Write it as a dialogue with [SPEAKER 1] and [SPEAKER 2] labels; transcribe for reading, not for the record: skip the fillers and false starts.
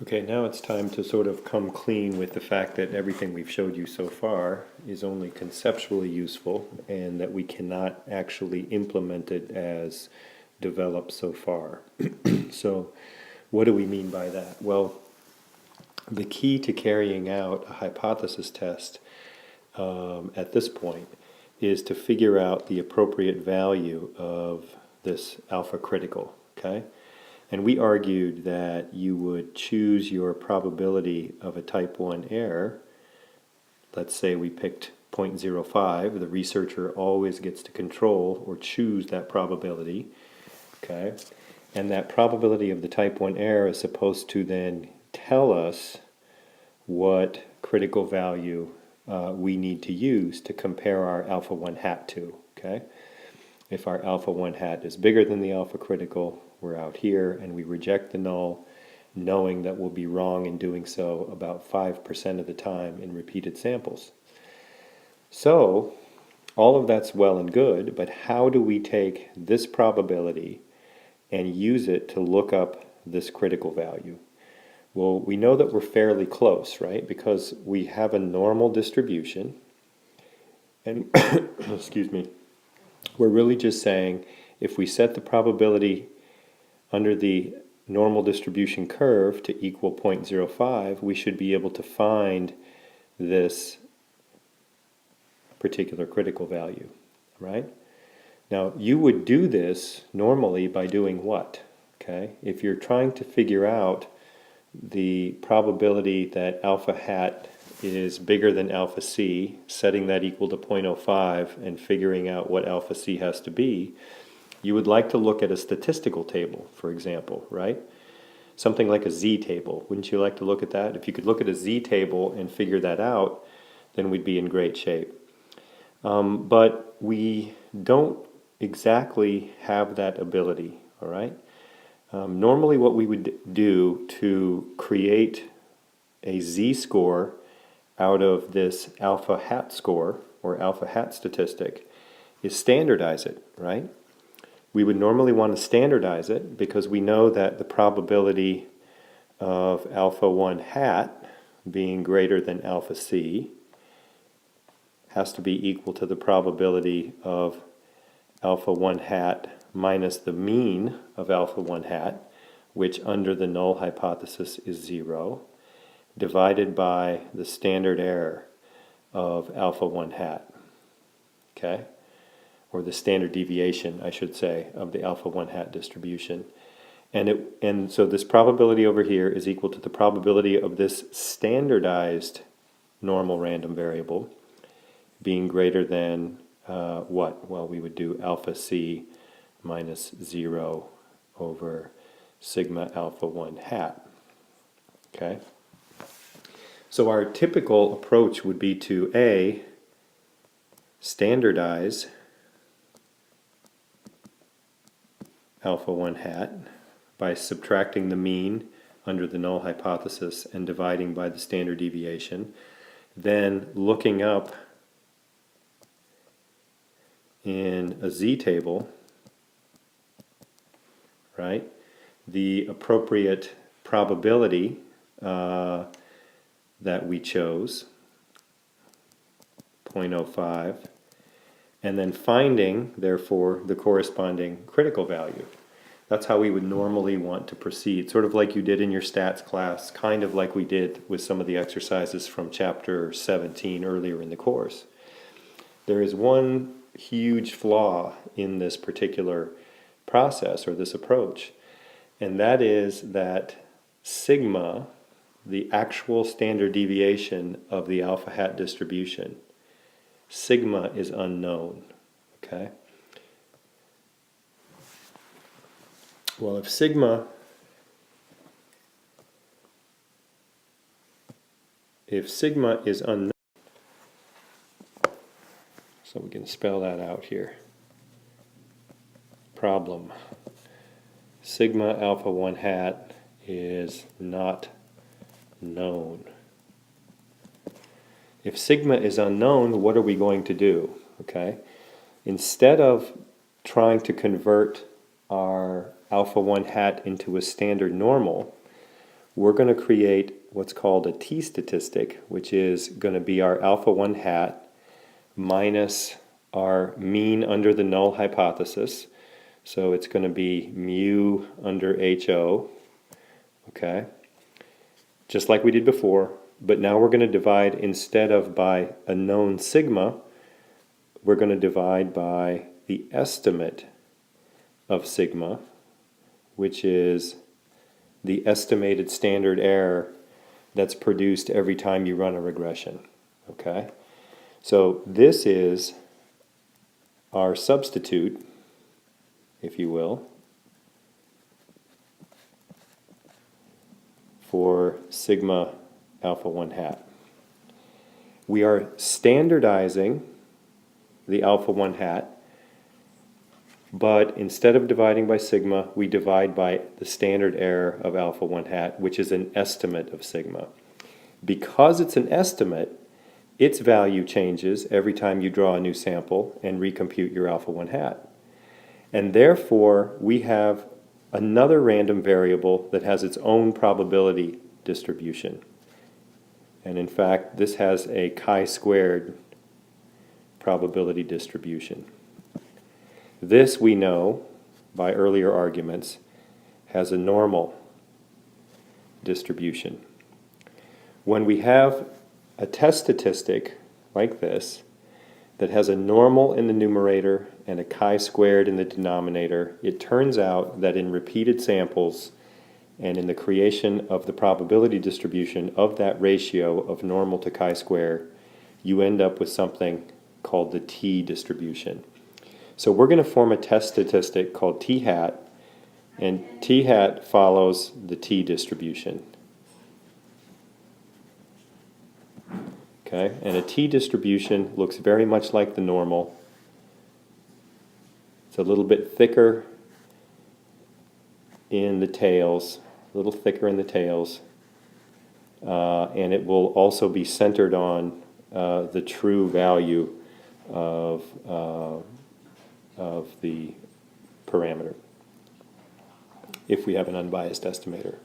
[SPEAKER 1] Okay, now it's time to sort of come clean with the fact that everything we've showed you so far is only conceptually useful and that we cannot actually implement it as developed so far. So, what do we mean by that? Well, the key to carrying out a hypothesis test at this point is to figure out the appropriate value of this alpha critical, okay? And we argued that you would choose your probability of a type 1 error. Let's say we picked 0.05. The researcher always gets to control or choose that probability. Okay? And that probability of the type 1 error is supposed to then tell us what critical value we need to use to compare our alpha 1 hat to. Okay? If our alpha 1 hat is bigger than the alpha critical, we're out here, and we reject the null, knowing that we'll be wrong in doing so about 5% of the time in repeated samples. So, all of that's well and good, but how do we take this probability and use it to look up this critical value? Well, we know that we're fairly close, right? Because we have a normal distribution, and excuse me, we're really just saying if we set the probability under the normal distribution curve to equal 0.05, we should be able to find this particular critical value, right? Now, you would do this normally by doing what? Okay, if you're trying to figure out the probability that alpha hat is bigger than alpha c, setting that equal to 0.05 and figuring out what alpha c has to be, you would like to look at a statistical table, for example, right? Something like a z-table. Wouldn't you like to look at that? If you could look at a z-table and figure that out, then we'd be in great shape. But we don't exactly have that ability, all right? Normally what we would do to create a z-score out of this alpha hat score, or alpha hat statistic, is standardize it, right? We would normally want to standardize it because we know that the probability of alpha 1 hat being greater than alpha c has to be equal to the probability of alpha 1 hat minus the mean of alpha 1 hat, which under the null hypothesis is 0, divided by the standard error of alpha 1 hat. Okay? Or the standard deviation, I should say, of the alpha 1 hat distribution. And so this probability over here is equal to the probability of this standardized normal random variable being greater than what? Well, we would do alpha c minus 0 over sigma alpha 1 hat. Okay? So our typical approach would be to A, standardize alpha 1 hat by subtracting the mean under the null hypothesis and dividing by the standard deviation, then looking up in a z-table, right, the appropriate probability that we chose, 0.05, and then finding, therefore, the corresponding critical value. That's how we would normally want to proceed, sort of like you did in your stats class, kind of like we did with some of the exercises from chapter 17 earlier in the course. There is one huge flaw in this particular process or this approach, and that is that sigma, the actual standard deviation of the alpha hat distribution, sigma is unknown, okay? Well, if sigma is unknown, so we can spell that out here. Problem. Sigma alpha 1 hat is not known. If sigma is unknown, what are we going to do? Okay? Instead of trying to convert our alpha 1 hat into a standard normal, we're going to create what's called a t-statistic, which is going to be our alpha 1 hat minus our mean under the null hypothesis. So it's going to be mu under HO, okay? Just like we did before, but now we're going to divide, instead of by a known sigma, we're going to divide by the estimate of sigma, which is the estimated standard error that's produced every time you run a regression, okay? So this is our substitute, if you will, for sigma alpha 1 hat. We are standardizing the alpha 1 hat, but instead of dividing by sigma, we divide by the standard error of alpha 1 hat, which is an estimate of sigma. Because it's an estimate, its value changes every time you draw a new sample and recompute your alpha 1 hat. And therefore, we have another random variable that has its own probability distribution. And in fact, this has a chi-squared probability distribution. This, we know by earlier arguments, has a normal distribution. When we have a test statistic like this that has a normal in the numerator and a chi-squared in the denominator, it turns out that in repeated samples and in the creation of the probability distribution of that ratio of normal to chi-square, you end up with something called the t-distribution. So we're going to form a test statistic called t-hat, and t-hat follows the t-distribution. Okay, and a t-distribution looks very much like the normal. It's a little bit thicker in the tails, and it will also be centered on the true value of the parameter if we have an unbiased estimator.